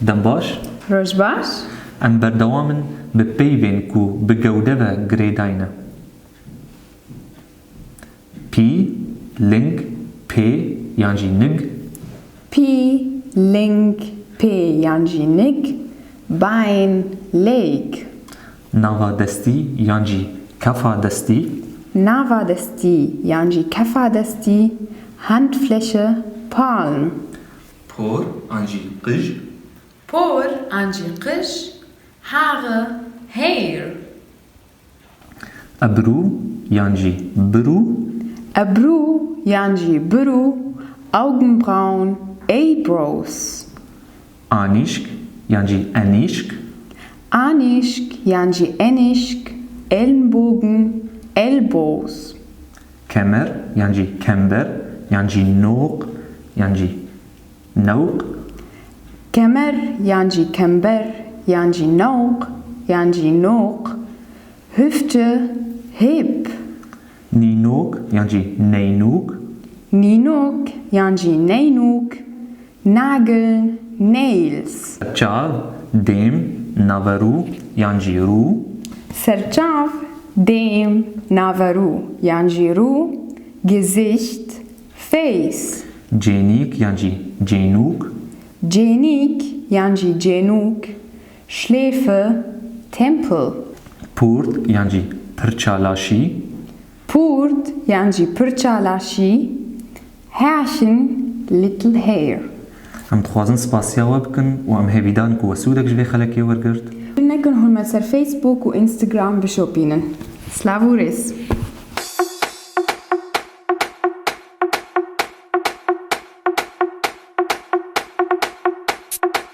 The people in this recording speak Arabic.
دەمباش ڕۆژ باش ئەم بەردەوامن بە پەیوێن و بە گەودەوە گرێداینە. پی لنگ پێ یانجی نگ پی لنگ پێ یانجی نگ باین لیگ ناوا دەستی یانجی کەفا دەستی ناوا دەستی یانجی کەفا دەستی Handfläche Palm پۆر یانجی قژ پۆر یانجی قژ Haare Hair ئەبروو یانجی برو ئەبروو یانجی برو Augenbrauen Eyebrows ئانیشک یانجی ئەنیشک Anischk یانجی Enischk Ellenbogen Elbows کەمەر یانجی کەمبەر یانجی نۆق یانجی نەوق Kemer یانجی کەمبەر یانجی نەوق یانجی نۆق Hüfte Hip نینۆک یانجی نەینوک Ninok یانجی نەینوک Nagel Nails چاو دێم ناڤەڕوو یانجی ڕوو Serçav Dem Navaru یانجی ڕوو Gesicht Face جێنیک یانجی جێنوک Jenik یانجی جێنوک Schläfe Tempel پورت یانجی پرچالاشی Purt یانجی پرچالاشی Herrchen Little Hair ئەم دخوازن سپاسیاوە بکەن و ئەم هێویدان و وەسوودێک ژێ خەلەکی وەرگرت نەکەن هەڵمە سەر فەیسبوک و ئینستاگرام بشۆپینن. سلااوورێس.